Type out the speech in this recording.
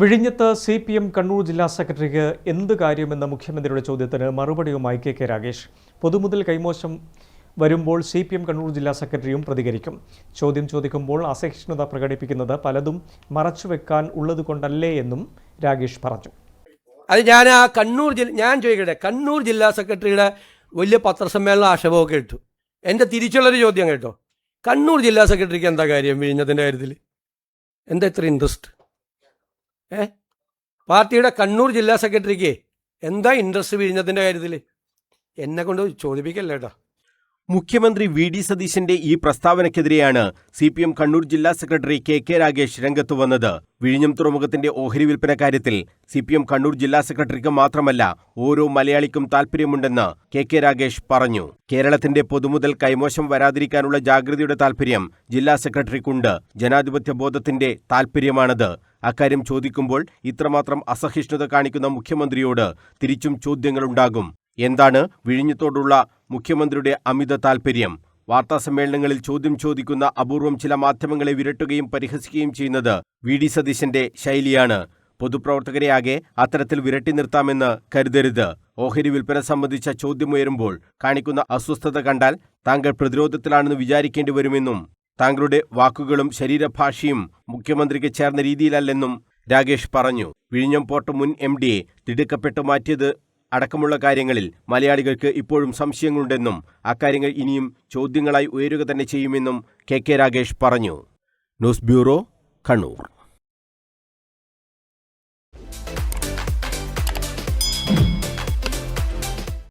വിഴിഞ്ഞത്ത് CPM കണ്ണൂർ ജില്ലാ സെക്രട്ടറിക്ക് എന്ത് കാര്യമെന്ന മുഖ്യമന്ത്രിയുടെ ചോദ്യത്തിന് മറുപടിയുമായി കെ രാഗേഷ്. പൊതുമുതൽ കൈമോശം വരുമ്പോൾ CPM കണ്ണൂർ ജില്ലാ സെക്രട്ടറിയും പ്രതികരിക്കും. ചോദ്യം ചോദിക്കുമ്പോൾ അസഹിഷ്ണുത പ്രകടിപ്പിക്കുന്നത് പലതും മറച്ചുവെക്കാൻ ഉള്ളതുകൊണ്ടല്ലേ എന്നും രാഗേഷ് പറഞ്ഞു. അത് ഞാൻ ചോദിക്കട്ടെ, കണ്ണൂർ ജില്ലാ സെക്രട്ടറിയുടെ വലിയ പത്രസമ്മേളനം ആശയമൊക്കെ ഇട്ടു. എൻ്റെ തിരിച്ചുള്ളൊരു ചോദ്യം കേട്ടോ, കണ്ണൂർ ജില്ലാ സെക്രട്ടറിക്ക് എന്താ കാര്യം വിഴിഞ്ഞത്തിൻ്റെ കാര്യത്തിൽ? എന്താ ഇത്ര ഇൻട്രസ്റ്റ്? പാർട്ടിയുടെ കണ്ണൂർ ജില്ലാ സെക്രട്ടറിക്ക് എന്താ ഇൻട്രസ്റ്റ് വിഴിഞ്ഞത്തിൻ്റെ കാര്യത്തിൽ? എന്നെ കൊണ്ട് ചോദിപ്പിക്കല്ലേ കേട്ടോ. മുഖ്യമന്ത്രി VD സതീശന്റെ ഈ പ്രസ്താവനയ്ക്കെതിരെയാണ് CPM കണ്ണൂർ ജില്ലാ സെക്രട്ടറി കെ രാഗേഷ് രംഗത്തു വന്നത്. വിഴിഞ്ഞം തുറമുഖത്തിന്റെ ഓഹരി വിൽപ്പന കാര്യത്തിൽ CPM കണ്ണൂർ ജില്ലാ സെക്രട്ടറിക്ക് മാത്രമല്ല ഓരോ മലയാളിക്കും താൽപ്പര്യമുണ്ടെന്ന് കെ രാഗേഷ് പറഞ്ഞു. കേരളത്തിന്റെ പൊതുമുതൽ കൈമോശം വരാതിരിക്കാനുള്ള ജാഗ്രതയുടെ താൽപ്പര്യം ജില്ലാ സെക്രട്ടറിക്കുണ്ട്. ജനാധിപത്യ ബോധത്തിന്റെ താൽപ്പര്യമാണത്. അക്കാര്യം ചോദിക്കുമ്പോൾ ഇത്രമാത്രം അസഹിഷ്ണുത കാണിക്കുന്ന മുഖ്യമന്ത്രിയോട് തിരിച്ചും ചോദ്യങ്ങളുണ്ടാകും. എന്താണ് വിഴിഞ്ഞത്തോടുള്ള മുഖ്യമന്ത്രിയുടെ അമിത താൽപ്പര്യം? വാർത്താസമ്മേളനങ്ങളിൽ ചോദ്യം ചോദിക്കുന്ന അപൂർവം ചില മാധ്യമങ്ങളെ വിരട്ടുകയും പരിഹസിക്കുകയും ചെയ്യുന്നത് VD സതീശന്റെ ശൈലിയാണ്. പൊതുപ്രവർത്തകരെയാകെ അത്തരത്തിൽ വിരട്ടി നിർത്താമെന്ന് കരുതരുത്. ഓഹരി വിൽപ്പന സംബന്ധിച്ച ചോദ്യമുയരുമ്പോൾ കാണിക്കുന്ന അസ്വസ്ഥത കണ്ടാൽ താങ്കൾ പ്രതിരോധത്തിലാണെന്ന് വിചാരിക്കേണ്ടി വരുമെന്നും താങ്കളുടെ വാക്കുകളും ശരീരഭാഷയും മുഖ്യമന്ത്രിക്ക് ചേർന്ന രീതിയിലല്ലെന്നും രാഗേഷ് പറഞ്ഞു. വിഴിഞ്ഞം പോർട്ട് മുൻ MDയെ തിടുക്കപ്പെട്ട് മാറ്റിയത് അടക്കമുള്ള കാര്യങ്ങളിൽ മലയാളികൾക്ക് ഇപ്പോഴും സംശയങ്ങളുണ്ടെന്നും അക്കാര്യങ്ങൾ ഇനിയും ചോദ്യങ്ങളായി ഉയരുക തന്നെ ചെയ്യുമെന്നും കെ രാഗേഷ് പറഞ്ഞു. News bureau, Kannur.